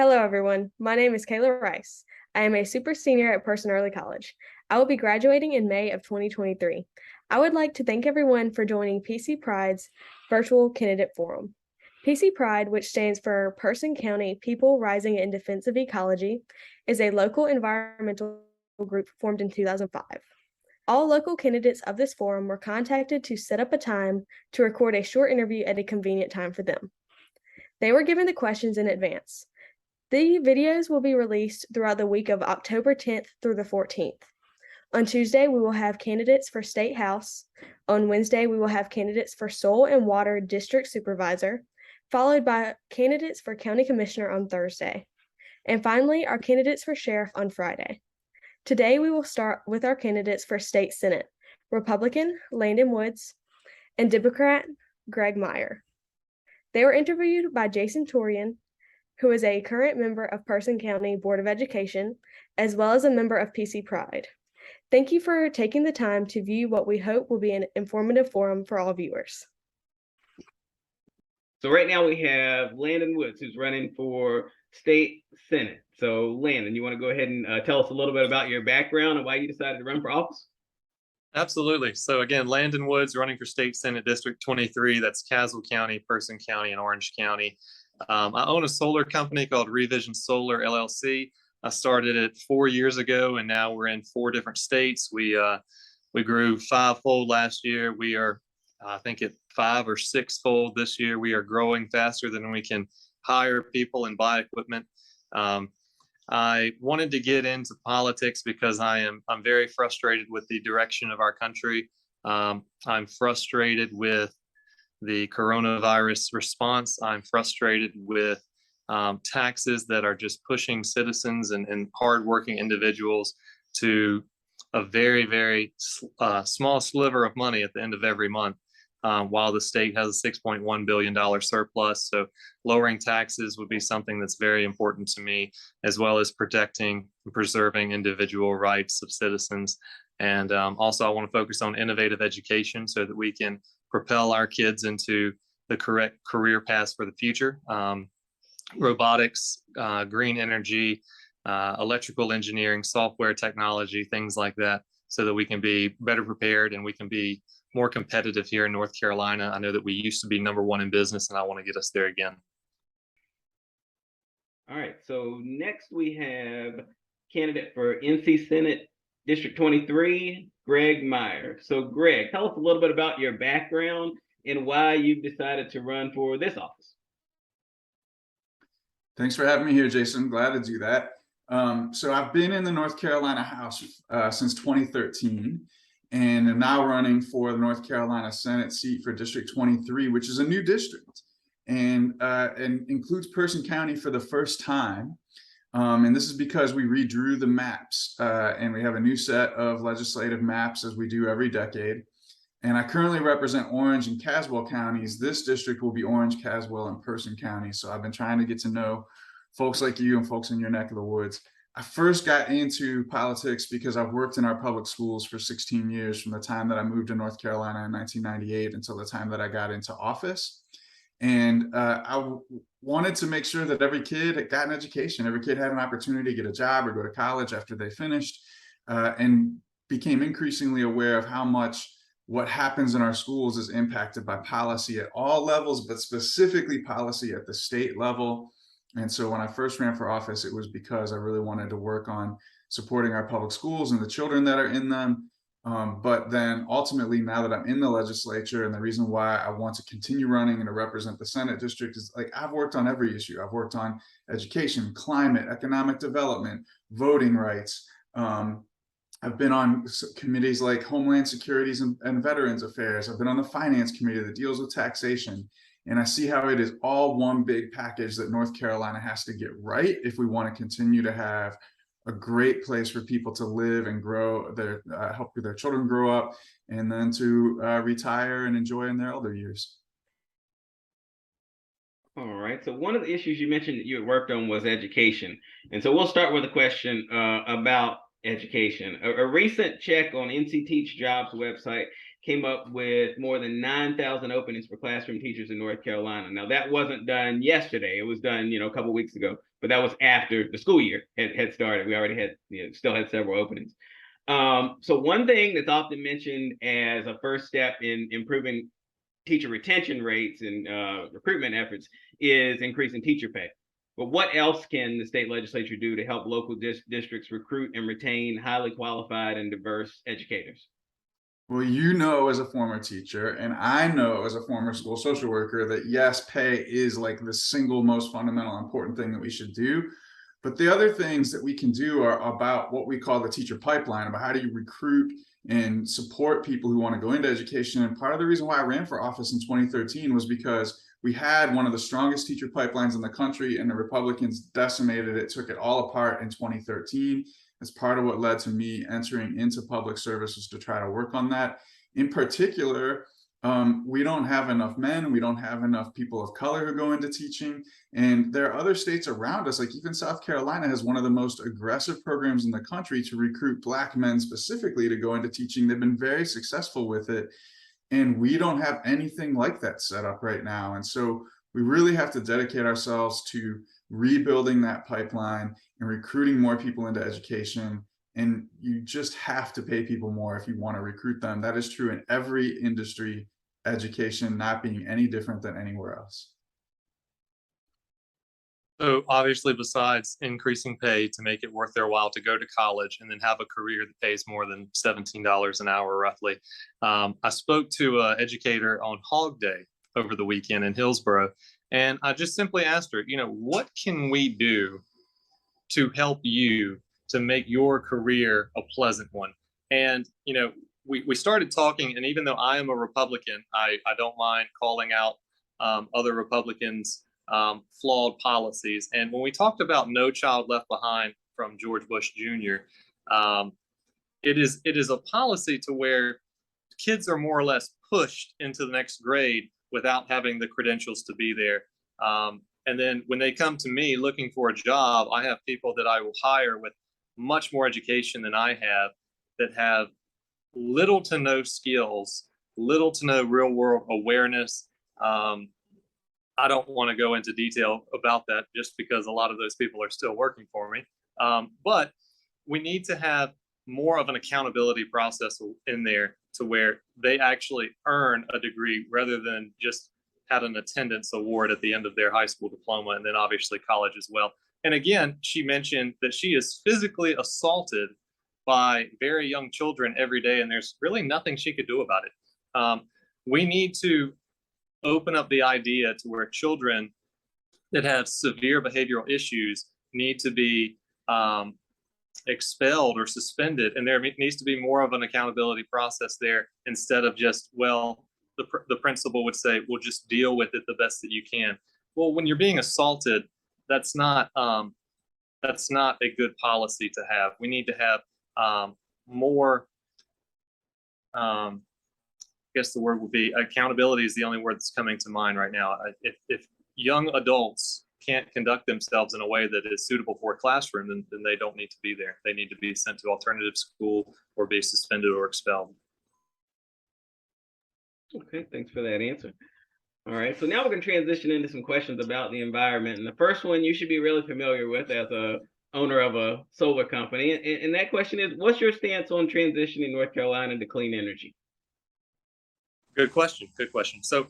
Hello, everyone. My name is Kayla Rice. I am a super senior at Person Early College. I will be graduating in May of 2023. I would like to thank everyone for joining PC Pride's virtual candidate forum. PC Pride, which stands for Person County People Rising in Defense of Ecology, is a local environmental group formed in 2005. All local candidates of this forum were contacted to set up a time to record a short interview at a convenient time for them. They were given the questions in advance. The videos will be released throughout the week of October 10th through the 14th. On Tuesday, we will have candidates for State House. On Wednesday, we will have candidates for Soil and Water District Supervisor, followed by candidates for County Commissioner on Thursday. And finally, our candidates for Sheriff on Friday. Today, we will start with our candidates for State Senate, Republican Landon Woods and Democrat Greg Meyer. They were interviewed by Jason Torian, who is a current member of Person County Board of Education, as well as a member of PC Pride. Thank you for taking the time to view what we hope will be an informative forum for all viewers. So right now we have Landon Woods, who's running for State Senate. So Landon, you want to go ahead and tell us a little bit about your background and why you decided to run for office? Absolutely. So again, Landon Woods running for State Senate District 23. That's Caswell County, Person County, and Orange County. I own a solar company called Revision Solar LLC. I started it 4 years ago, and now we're in 4 different states. We grew 5-fold last year. We are, I think, at 5 or 6-fold this year. We are growing faster than we can hire people and buy equipment. I wanted to get into politics because I'm very frustrated with the direction of our country. I'm frustrated with the coronavirus response. I'm frustrated with taxes that are just pushing citizens and hardworking individuals to a very, very small sliver of money at the end of every month, while the state has a $6.1 billion surplus. So lowering taxes would be something that's very important to me, as well as protecting and preserving individual rights of citizens. And also, I want to focus on innovative education so that we can propel our kids into the correct career paths for the future. Robotics, green energy, electrical engineering, software technology, things like that, so that we can be better prepared and we can be more competitive here in North Carolina. I know that we used to be #1 in business, and I want to get us there again. All right, so next we have candidate for NC Senate District 23, Greg Meyer. So Greg, tell us a little bit about your background and why you've decided to run for this office. Thanks for having me here, Jason. Glad to do that. So I've been in the North Carolina House since 2013, and am now running for the North Carolina Senate seat for District 23, which is a new district, and includes Person County for the first time. And this is because we redrew the maps, and we have a new set of legislative maps, as we do every decade. And I currently represent Orange and Caswell counties. This district will be Orange, Caswell, and Person County. So I've been trying to get to know folks like you and folks in your neck of the woods. I first got into politics because I've worked in our public schools for 16 years, from the time that I moved to North Carolina in 1998 until the time that I got into office. And I wanted to make sure that every kid got an education, every kid had an opportunity to get a job or go to college after they finished, and became increasingly aware of how much what happens in our schools is impacted by policy at all levels, but specifically policy at the state level. And so when I first ran for office, it was because I really wanted to work on supporting our public schools and the children that are in them. But then ultimately, now that I'm in the legislature, and the reason why I want to continue running and to represent the Senate district is, like, I've worked on every issue. I've worked on education, climate, economic development, voting rights. I've been on committees like Homeland Security and Veterans Affairs. I've been on the Finance Committee that deals with taxation. And I see how it is all one big package that North Carolina has to get right if we want to continue to have a great place for people to live and grow, help their children grow up, and then to retire and enjoy in their elder years. All right, so one of the issues you mentioned that you had worked on was education. And so we'll start with a question about education. A recent check on NC Teach Jobs website came up with more than 9,000 openings for classroom teachers in North Carolina. Now, that wasn't done yesterday. It was done, a couple weeks ago. but that was after the school year had started. We already had, still had several openings. So one thing that's often mentioned as a first step in improving teacher retention rates and recruitment efforts is increasing teacher pay. But what else can the state legislature do to help local districts recruit and retain highly qualified and diverse educators? Well, you know, as a former teacher, and I know as a former school social worker, that yes, pay is like the single most fundamental important thing that we should do. But the other things that we can do are about what we call the teacher pipeline, about how do you recruit and support people who want to go into education. And part of the reason why I ran for office in 2013 was because we had one of the strongest teacher pipelines in the country, and the Republicans decimated it, took it all apart in 2013. That's part of what led to me entering into public services to try to work on that. In particular, we don't have enough men, we don't have enough people of color who go into teaching. And there are other states around us, like even South Carolina has one of the most aggressive programs in the country to recruit Black men specifically to go into teaching. They've been very successful with it. And we don't have anything like that set up right now. And so we really have to dedicate ourselves to rebuilding that pipeline and recruiting more people into education. And you just have to pay people more if you want to recruit them. That is true in every industry, education not being any different than anywhere else. So obviously, besides increasing pay to make it worth their while to go to college and then have a career that pays more than $17 an hour, roughly, I spoke to an educator on Hog Day over the weekend in Hillsborough, and I just simply asked her, what can we do to help you to make your career a pleasant one? And, we started talking, and even though I am a Republican, I don't mind calling out other Republicans' flawed policies. And when we talked about No Child Left Behind from George Bush Jr., it is a policy to where kids are more or less pushed into the next grade without having the credentials to be there. And then when they come to me looking for a job, I have people that I will hire with much more education than I have, that have little to no skills, little to no real world awareness. I don't want to go into detail about that just because a lot of those people are still working for me. But we need to have more of an accountability process in there to where they actually earn a degree rather than just had an attendance award at the end of their high school diploma, and then obviously college as well. And again, she mentioned that she is physically assaulted by very young children every day, and there's really nothing she could do about it. We need to open up the idea to where children that have severe behavioral issues need to be expelled or suspended, and there needs to be more of an accountability process there, instead of just, well, the principal would say, well, just deal with it the best that you can. Well, when you're being assaulted, that's not a good policy to have. We need to have more, I guess the word would be accountability is the only word that's coming to mind right now. If young adults can't conduct themselves in a way that is suitable for a classroom, then they don't need to be there. They need to be sent to alternative school or be suspended or expelled. Okay, thanks for that answer. All right, so now we're going to transition into some questions about the environment. And the first one you should be really familiar with as a owner of a solar company. And that question is, what's your stance on transitioning North Carolina to clean energy? Good question. Good question. So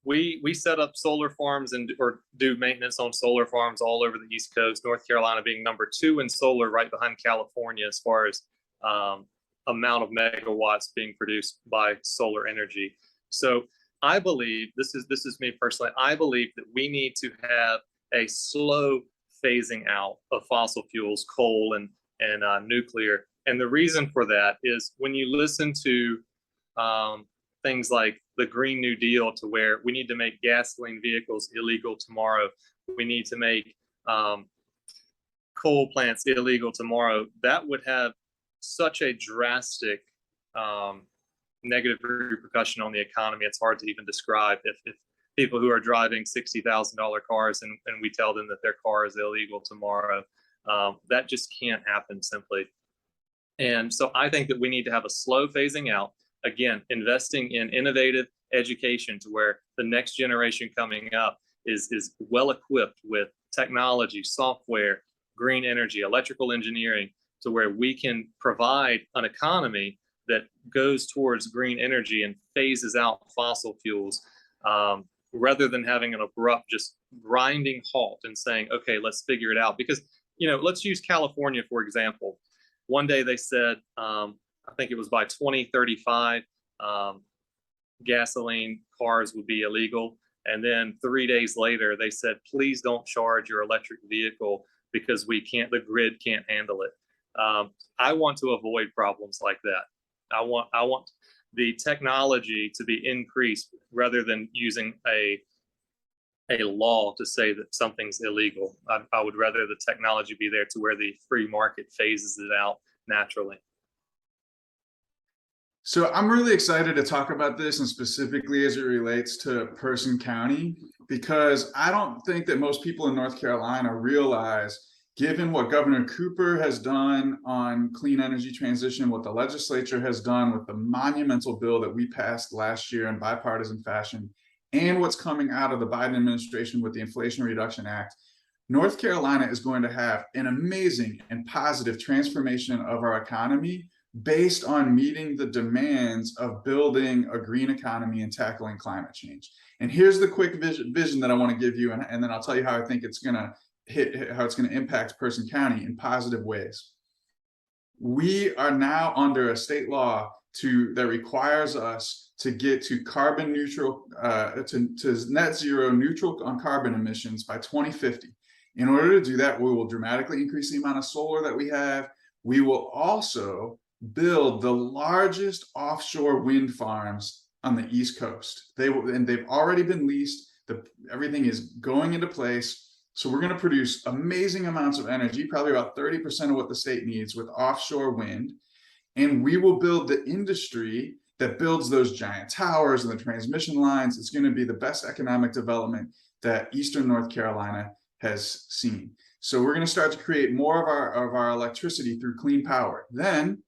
we set up solar farms or do maintenance on solar farms all over the East Coast, North Carolina being number 2 in solar, right behind California as far as amount of megawatts being produced by solar energy. So I believe, this is me personally, I believe that we need to have a slow phasing out of fossil fuels, coal and nuclear. And the reason for that is when you listen to things like the Green New Deal, to where we need to make gasoline vehicles illegal tomorrow, we need to make coal plants illegal tomorrow, that would have such a drastic negative repercussion on the economy. It's hard to even describe. If people who are driving $60,000 cars and we tell them that their car is illegal tomorrow, that just can't happen simply. And so I think that we need to have a slow phasing out, again, investing in innovative education to where the next generation coming up is well equipped with technology, software, green energy, electrical engineering, to where we can provide an economy that goes towards green energy and phases out fossil fuels, rather than having an abrupt, just grinding halt and saying, okay, let's figure it out. Because, let's use California, for example. One day they said, I think it was by 2035, gasoline cars would be illegal. And then 3 days later, they said, please don't charge your electric vehicle because the grid can't handle it. I want to avoid problems like that. I want the technology to be increased rather than using a law to say that something's illegal. I would rather the technology be there to where the free market phases it out naturally. So I'm really excited to talk about this, and specifically as it relates to Person County, because I don't think that most people in North Carolina realize, given what Governor Cooper has done on clean energy transition, what the legislature has done with the monumental bill that we passed last year in bipartisan fashion, and what's coming out of the Biden administration with the Inflation Reduction Act, North Carolina is going to have an amazing and positive transformation of our economy based on meeting the demands of building a green economy and tackling climate change. And here's the quick vision that I want to give you, and then I'll tell you how I think it's going to impact Person County in positive ways. We are now under a state law that requires us to get to carbon neutral, to net zero neutral on carbon emissions by 2050. In order to do that, we will dramatically increase the amount of solar that we have. We will also build the largest offshore wind farms on the East Coast. They've already been leased. Everything is going into place. So we're going to produce amazing amounts of energy, probably about 30% of what the state needs with offshore wind. And we will build the industry that builds those giant towers and the transmission lines. It's going to be the best economic development that Eastern North Carolina has seen. So we're going to start to create more of our electricity through clean power. Then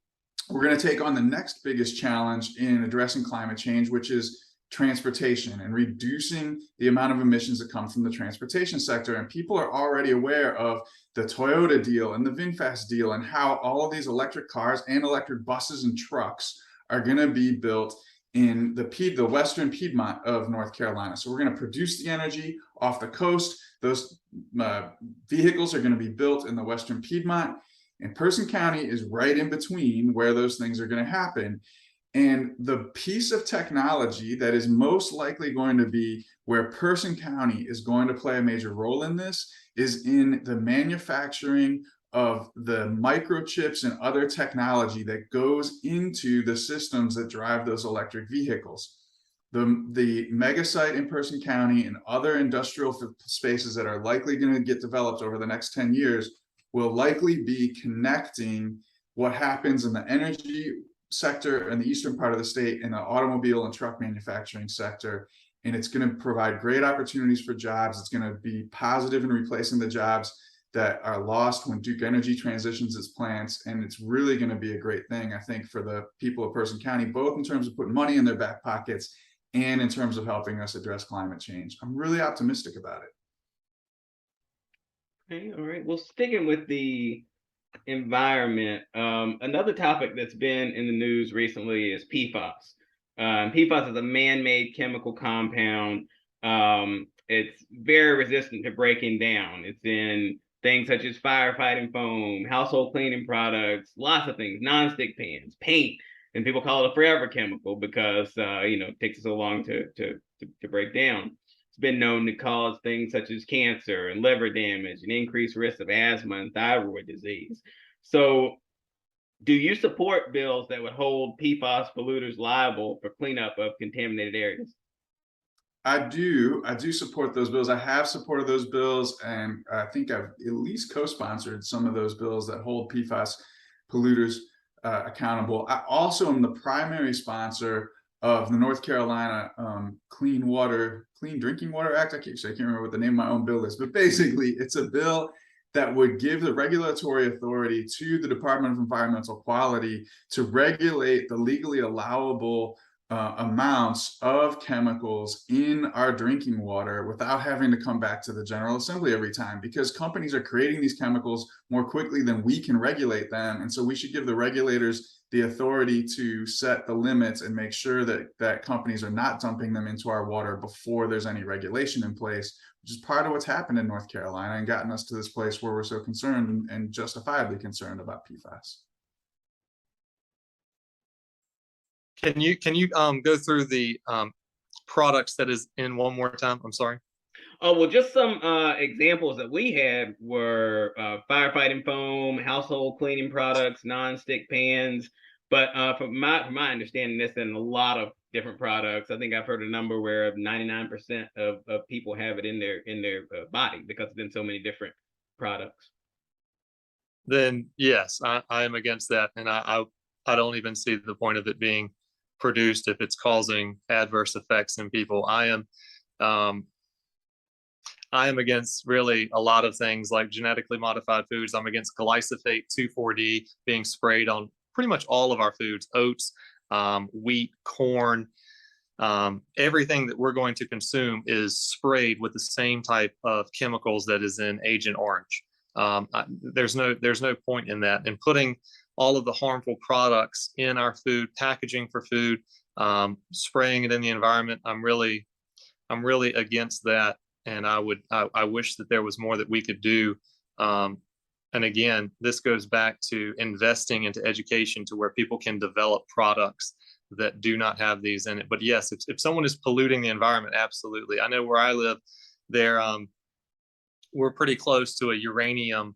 we're going to take on the next biggest challenge in addressing climate change, which is transportation and reducing the amount of emissions that come from the transportation sector. And people are already aware of the Toyota deal and the VinFast deal and how all of these electric cars and electric buses and trucks are going to be built in the western Piedmont of North Carolina. So we're going to produce the energy off the coast. Those vehicles are going to be built in the western Piedmont, and Person County is right in between where those things are going to happen. And the piece of technology that is most likely going to be where Person County is going to play a major role in this is in the manufacturing of the microchips and other technology that goes into the systems that drive those electric vehicles. The mega site in Person County and other industrial spaces that are likely going to get developed over the next 10 years will likely be connecting what happens in the energy sector in the eastern part of the state and the automobile and truck manufacturing sector. And it's going to provide great opportunities for jobs. It's going to be positive in replacing the jobs that are lost when Duke Energy transitions its plants. And it's really going to be a great thing, I think, for the people of Person County, both in terms of putting money in their back pockets and in terms of helping us address climate change. I'm really optimistic about it. Okay, all right. Well, sticking with the environment, another topic that's been in the news recently is PFAS. PFAS is a man-made chemical compound. It's very resistant to breaking down. It's in things such as firefighting foam, household cleaning products, lots of things, nonstick pans, paint, and people call it a forever chemical because it takes so long to break down. It's been known to cause things such as cancer and liver damage and increased risk of asthma and thyroid disease. So do you support bills that would hold PFAS polluters liable for cleanup of contaminated areas? I do support those bills. I have supported those bills, and I think I've at least co-sponsored some of those bills that hold PFAS polluters accountable. I also am the primary sponsor of the North Carolina Clean Drinking Water Act. I can't remember what the name of my own bill is, but basically it's a bill that would give the regulatory authority to the Department of Environmental Quality to regulate the legally allowable amounts of chemicals in our drinking water without having to come back to the General Assembly every time, because companies are creating these chemicals more quickly than we can regulate them. And so we should give the regulators the authority to set the limits and make sure that companies are not dumping them into our water before there's any regulation in place, which is part of what's happened in North Carolina and gotten us to this place where we're so concerned and justifiably concerned about PFAS. Can you go through the products that is in one more time? I'm sorry. Oh, well, just some examples that we had were firefighting foam, household cleaning products, non-stick pans. But from my understanding, this in a lot of different products. I think I've heard a number where 99% of people have it in their body because it's in so many different products. Then yes, I am against that, and I don't even see the point of it being produced if it's causing adverse effects in people. I am against really a lot of things like genetically modified foods. I'm against glyphosate 2,4-D being sprayed on pretty much all of our foods, oats, wheat, corn. Everything that we're going to consume is sprayed with the same type of chemicals that is in Agent Orange. There's no point in that. And putting all of the harmful products in our food, packaging for food, spraying it in the environment, I'm really against that. And I wish that there was more that we could do. And again, this goes back to investing into education to where people can develop products that do not have these in it. But yes, if someone is polluting the environment, absolutely. I know where I live, we're pretty close to a uranium,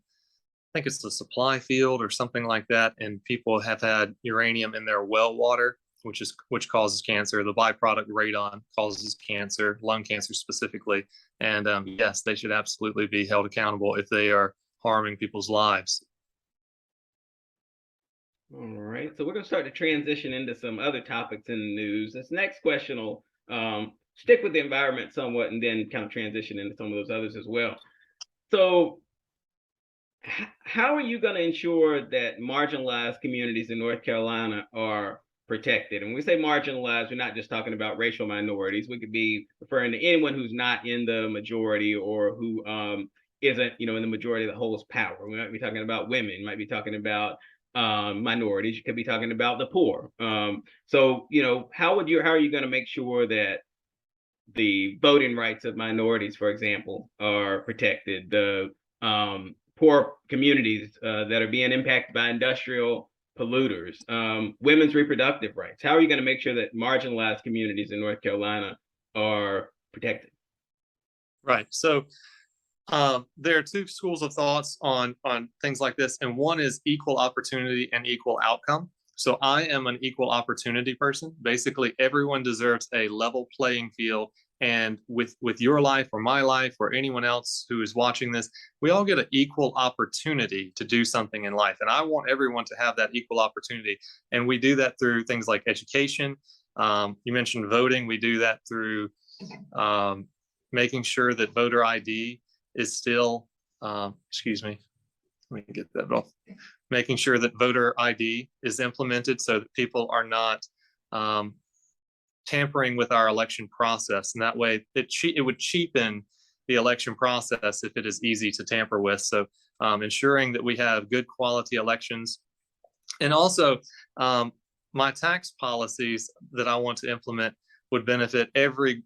I think it's the supply field or something like that. And people have had uranium in their well water, which causes cancer. The byproduct radon causes cancer, lung cancer specifically. And yes, they should absolutely be held accountable if they are harming people's lives. All right, so we're going to start to transition into some other topics in the news. This next question will stick with the environment somewhat and then kind of transition into some of those others as well. So how are you going to ensure that marginalized communities in North Carolina are protected? And when we say marginalized, we're not just talking about racial minorities. We could be referring to anyone who's not in the majority or who isn't, in the majority that holds power. We might be talking about women, might be talking about minorities. You could be talking about the poor. So, how are you going to make sure that the voting rights of minorities, for example, are protected? The poor communities that are being impacted by industrial polluters, women's reproductive rights. How are you going to make sure that marginalized communities in North Carolina are protected? Right. So there are two schools of thoughts on things like this, and one is equal opportunity and equal outcome. So I am an equal opportunity person. Basically, everyone deserves a level playing field. And with your life or my life or anyone else who is watching this, we all get an equal opportunity to do something in life. And I want everyone to have that equal opportunity. And we do that through things like education. You mentioned voting. We do that through making sure that voter ID is still, excuse me, let me get that off. Making sure that voter ID is implemented so that people are not tampering with our election process. And that way it would cheapen the election process if it is easy to tamper with. So ensuring that we have good quality elections. And also my tax policies that I want to implement would benefit every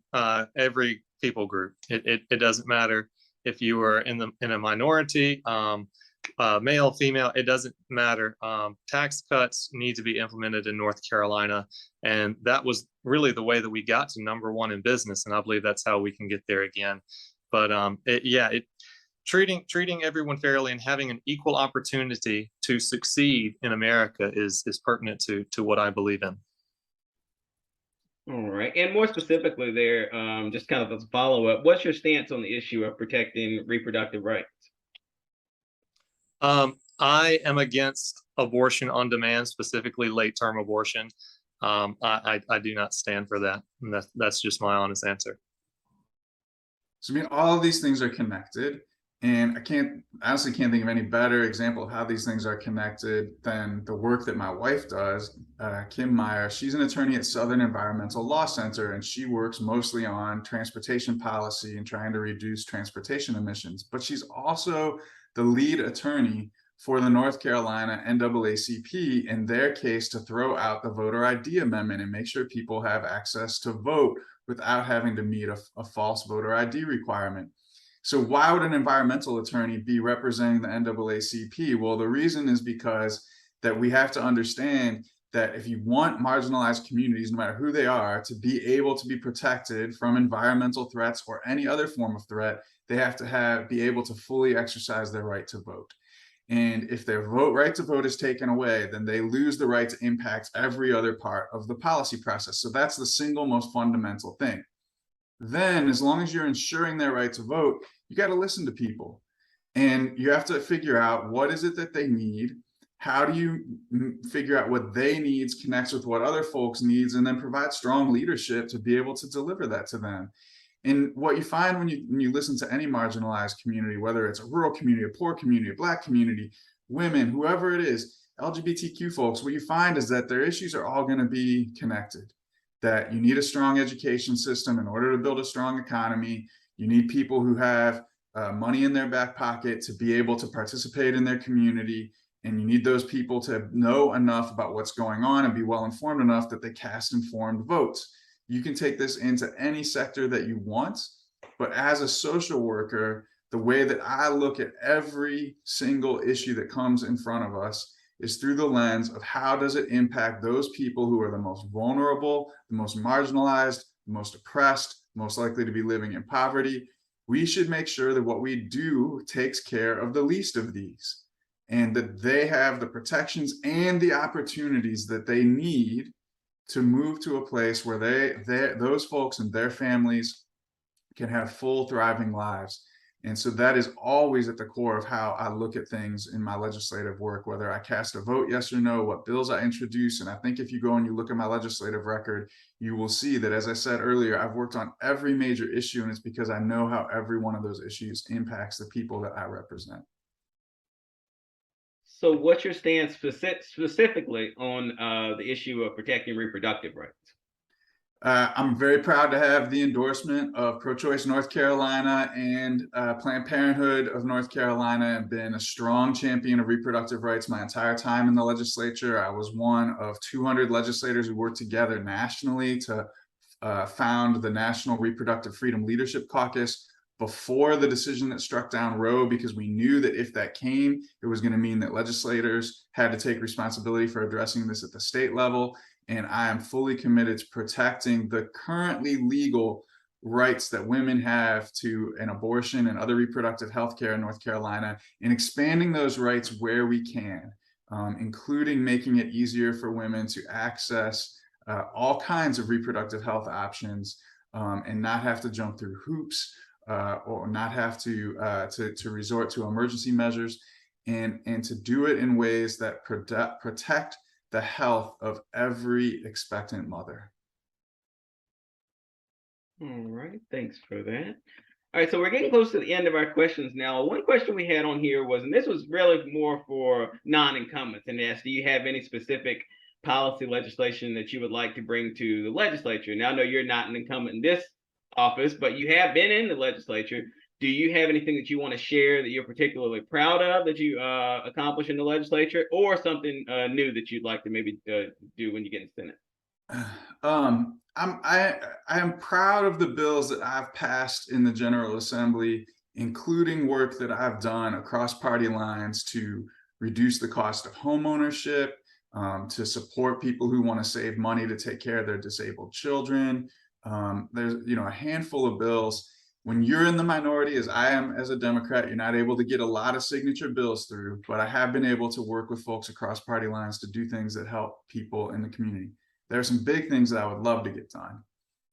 people group. It doesn't matter if you are in a minority, male, female, it doesn't matter. Tax cuts need to be implemented in North Carolina. And that was really the way that we got to #1 in business. And I believe that's how we can get there again. But treating everyone fairly and having an equal opportunity to succeed in America is pertinent to what I believe in. All right. And more specifically there, just kind of as a follow-up, what's your stance on the issue of protecting reproductive rights? I am against abortion on demand, specifically late-term abortion. I do not stand for that. And that's just my honest answer. So all of these things are connected. And I honestly can't think of any better example of how these things are connected than the work that my wife does, Kim Meyer. She's an attorney at Southern Environmental Law Center, and she works mostly on transportation policy and trying to reduce transportation emissions. But she's also the lead attorney for the North Carolina NAACP in their case to throw out the voter ID amendment and make sure people have access to vote without having to meet a false voter ID requirement. So why would an environmental attorney be representing the NAACP? Well, the reason is because that we have to understand that if you want marginalized communities, no matter who they are, to be able to be protected from environmental threats or any other form of threat, they have to be able to fully exercise their right to vote. And if their right to vote is taken away, then they lose the right to impact every other part of the policy process. So that's the single most fundamental thing. Then, as long as you're ensuring their right to vote, you got to listen to people. And you have to figure out what is it that they need, how do you figure out what they needs connects with what other folks needs, and then provide strong leadership to be able to deliver that to them. And what you find when you listen to any marginalized community, whether it's a rural community, a poor community, a Black community, women, whoever it is, LGBTQ folks, what you find is that their issues are all going to be connected. That you need a strong education system in order to build a strong economy. You need people who have money in their back pocket to be able to participate in their community. And you need those people to know enough about what's going on and be well informed enough that they cast informed votes. You can take this into any sector that you want, but as a social worker, the way that I look at every single issue that comes in front of us is through the lens of how does it impact those people who are the most vulnerable, the most marginalized, the most oppressed, most likely to be living in poverty. We should make sure that what we do takes care of the least of these, and that they have the protections and the opportunities that they need to move to a place where those folks and their families can have full, thriving lives. And so that is always at the core of how I look at things in my legislative work, whether I cast a vote, yes or no, what bills I introduce. And I think if you go and you look at my legislative record, you will see that, as I said earlier, I've worked on every major issue, and it's because I know how every one of those issues impacts the people that I represent. So what's your stance specifically on the issue of protecting reproductive rights? I'm very proud to have the endorsement of Pro-Choice North Carolina and Planned Parenthood of North Carolina, and been a strong champion of reproductive rights my entire time in the legislature. I was one of 200 legislators who worked together nationally to found the National Reproductive Freedom Leadership Caucus before the decision that struck down Roe, because we knew that if that came, it was going to mean that legislators had to take responsibility for addressing this at the state level. And I am fully committed to protecting the currently legal rights that women have to an abortion and other reproductive health care in North Carolina, and expanding those rights where we can, including making it easier for women to access all kinds of reproductive health options, and not have to jump through hoops, or not have to resort to emergency measures, and to do it in ways that protect the health of every expectant mother. All right, thanks for that. All right, so we're getting close to the end of our questions now. One question we had on here was, and this was really more for non-incumbents, and asked, do you have any specific policy legislation that you would like to bring to the legislature? Now, I know you're not an incumbent in this office, but you have been in the legislature. Do you have anything that you want to share that you're particularly proud of that you accomplished in the legislature, or something new that you'd like to maybe do when you get in the Senate? I am proud of the bills that I've passed in the General Assembly, including work that I've done across party lines to reduce the cost of homeownership, to support people who want to save money to take care of their disabled children. There's a handful of bills. When you're in the minority, as I am as a Democrat, you're not able to get a lot of signature bills through, but I have been able to work with folks across party lines to do things that help people in the community. There are some big things that I would love to get done.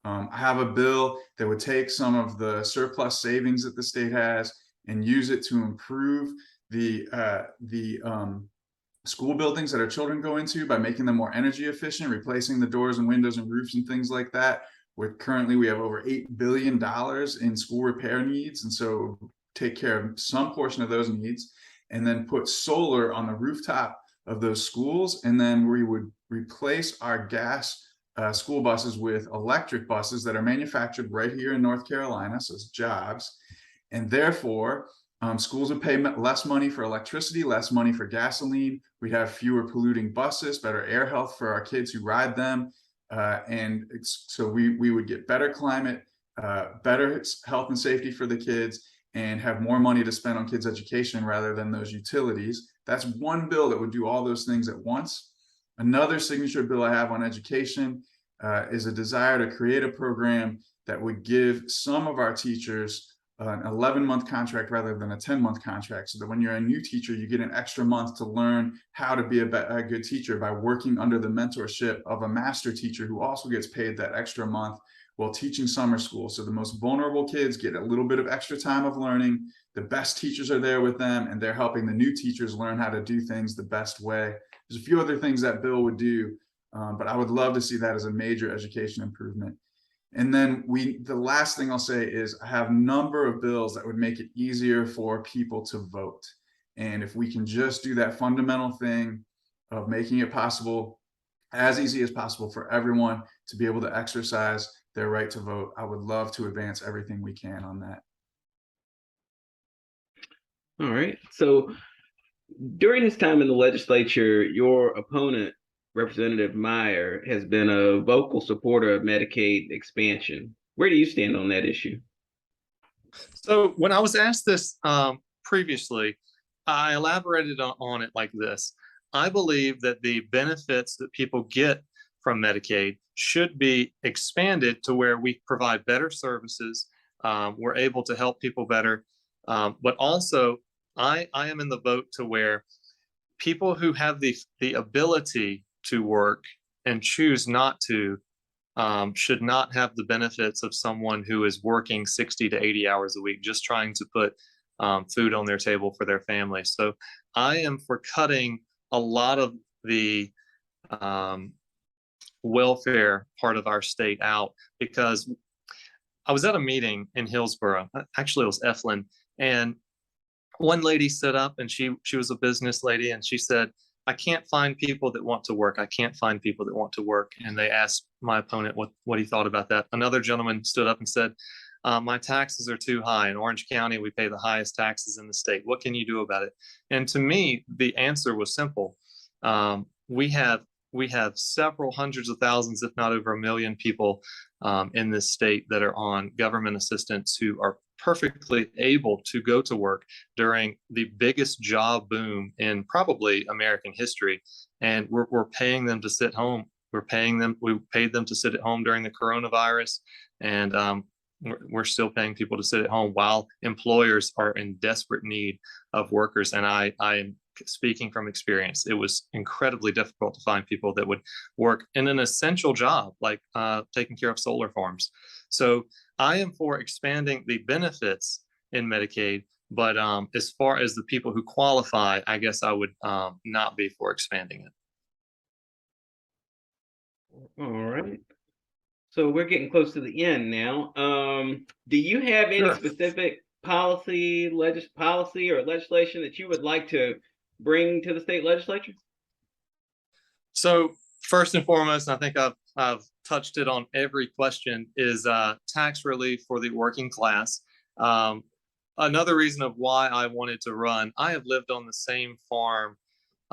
I have a bill that would take some of the surplus savings that the state has and use it to improve the school buildings that our children go into by making them more energy efficient, replacing the doors and windows and roofs and things like that. Currently we have over $8 billion in school repair needs. And so take care of some portion of those needs, and then put solar on the rooftop of those schools. And then we would replace our gas school buses with electric buses that are manufactured right here in North Carolina, so it's jobs. And therefore, schools would pay less money for electricity, less money for gasoline. We'd have fewer polluting buses, better air health for our kids who ride them. So we would get better climate, better health and safety for the kids, and have more money to spend on kids' education rather than those utilities. That's one bill that would do all those things at once. Another signature bill I have on education is a desire to create a program that would give some of our teachers an 11-month contract rather than a 10-month contract, so that when you're a new teacher, you get an extra month to learn how to be a good teacher by working under the mentorship of a master teacher who also gets paid that extra month while teaching summer school. So the most vulnerable kids get a little bit of extra time of learning. The best teachers are there with them, and they're helping the new teachers learn how to do things the best way. There's a few other things that bill would do, but I would love to see that as a major education improvement. And then the last thing I'll say is I have a number of bills that would make it easier for people to vote. And if we can just do that fundamental thing of making it possible, as easy as possible for everyone to be able to exercise their right to vote, I would love to advance everything we can on that. All right. So during his time in the legislature, your opponent, Representative Meyer, has been a vocal supporter of Medicaid expansion. Where do you stand on that issue? So when I was asked this previously, I elaborated on it like this. I believe that the benefits that people get from Medicaid should be expanded to where we provide better services. We're able to help people better. But also, I am in the boat to where people who have the ability to work and choose not to should not have the benefits of someone who is working 60 to 80 hours a week, just trying to put food on their table for their family. So I am for cutting a lot of the welfare part of our state out, because I was at a meeting in Hillsborough, actually it was Eflin, and one lady stood up, and she was a business lady, and she said, I can't find people that want to work. I can't find people that want to work. And they asked my opponent what he thought about that. Another gentleman stood up and said, my taxes are too high. In Orange County, we pay the highest taxes in the state. What can you do about it? And to me, the answer was simple. We have several hundreds of thousands, if not over 1 million people in this state that are on government assistance who are perfectly able to go to work during the biggest job boom in probably American history. And we're paying them to sit home. We paid them to sit at home during the coronavirus. And we're still paying people to sit at home while employers are in desperate need of workers. And I am speaking from experience. It was incredibly difficult to find people that would work in an essential job like taking care of solar farms. So I am for expanding the benefits in Medicaid, but as far as the people who qualify, I guess I would not be for expanding it. All right. So we're getting close to the end now. Do you have any Sure. specific policy or legislation that you would like to bring to the state legislature? So first and foremost, I think I've touched it on every question, is tax relief for the working class. Another reason of why I wanted to run, I have lived on the same farm.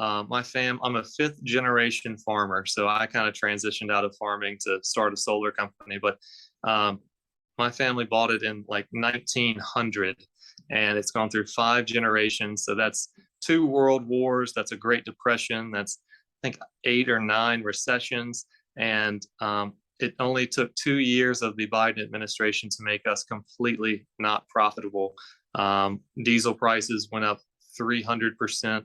I'm a 5th generation farmer, so I kind of transitioned out of farming to start a solar company. But my family bought it in like 1900, and it's gone through 5 generations. So that's 2 world wars. That's a Great Depression. That's, I think, 8 or 9 recessions. And it only took 2 years of the Biden administration to make us completely not profitable. Diesel prices went up 300%.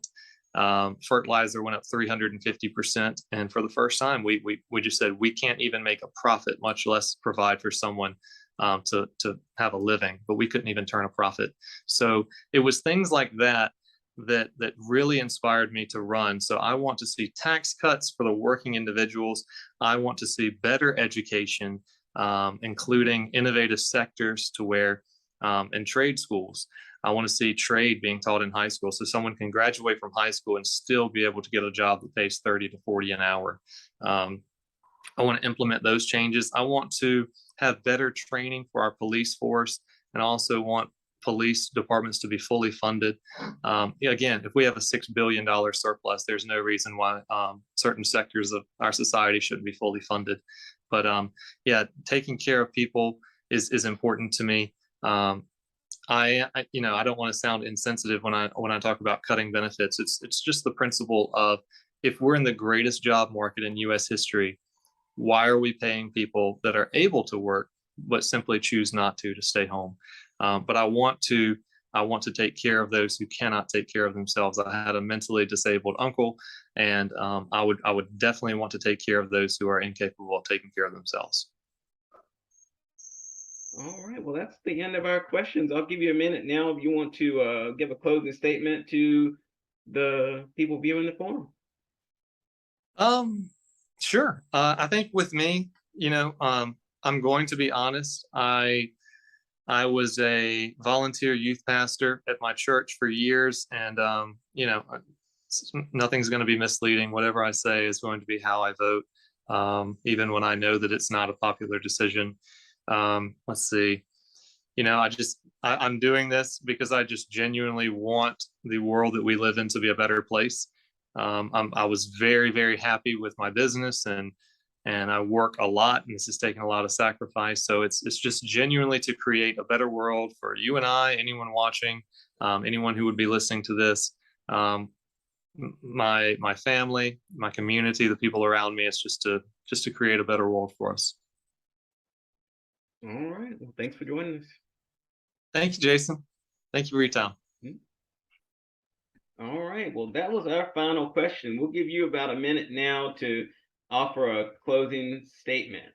Fertilizer went up 350%. And for the first time, we just said we can't even make a profit, much less provide for someone to have a living, but we couldn't even turn a profit. So it was things like that really inspired me to run. So I want to see tax cuts for the working individuals. I want to see better education, including innovative sectors to where and trade schools. I want to see trade being taught in high school, so someone can graduate from high school and still be able to get a job that pays 30 to 40 an hour. I want to implement those changes. I want to have better training for our police force, and also want police departments to be fully funded. Again, if we have a $6 billion surplus, there's no reason why certain sectors of our society shouldn't be fully funded. But yeah, taking care of people is important to me. I don't want to sound insensitive when I talk about cutting benefits. It's just the principle of, if we're in the greatest job market in U.S. history, why are we paying people that are able to work but simply choose not to stay home? But I want to take care of those who cannot take care of themselves. I had a mentally disabled uncle, and I would definitely want to take care of those who are incapable of taking care of themselves. All right, well, that's the end of our questions. I'll give you a minute now if you want to give a closing statement to the people viewing the forum. Sure. I think with me, I'm going to be honest. I was a volunteer youth pastor at my church for years, and nothing's going to be misleading. Whatever I say is going to be how I vote, even when I know that it's not a popular decision. Let's see. I'm doing this because I just genuinely want the world that we live in to be a better place. I was very, very happy with my business, and I work a lot, and this is taking a lot of sacrifice. So it's just genuinely to create a better world for you and I, anyone watching, anyone who would be listening to this, my family, my community, the people around me. It's just to create a better world for us. All right. Well, thanks for joining us. Thank you, Jason. Thank you for your time. All right. Well, that was our final question. We'll give you about a minute now to offer a closing statement.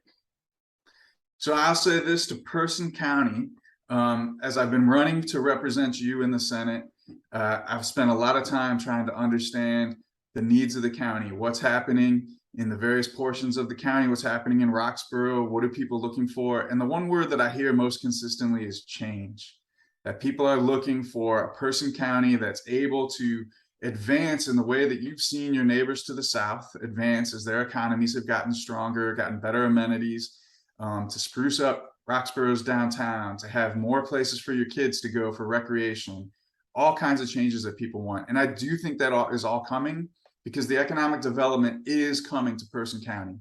So I'll say this to Person County. As I've been running to represent you in the Senate, I've spent a lot of time trying to understand the needs of the county, what's happening in the various portions of the county, what's happening in Roxborough, what are people looking for? And the one word that I hear most consistently is change. That people are looking for a Person County that's able to advance in the way that you've seen your neighbors to the south advance as their economies have gotten stronger, gotten better amenities, to spruce up Roxborough's downtown, to have more places for your kids to go for recreation, all kinds of changes that people want. And I do think that is all coming, because the economic development is coming to Person County.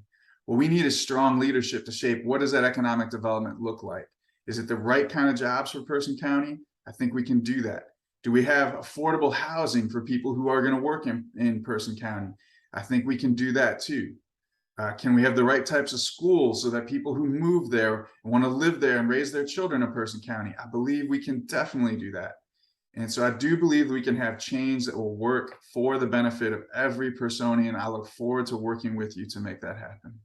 What we need is strong leadership to shape, what does that economic development look like? Is it the right kind of jobs for Person County? I think we can do that. Do we have affordable housing for people who are going to work in Person County? I think we can do that too. Can we have the right types of schools so that people who move there and want to live there and raise their children in Person County? I believe we can definitely do that. And so I do believe we can have change that will work for the benefit of every Personian. I look forward to working with you to make that happen.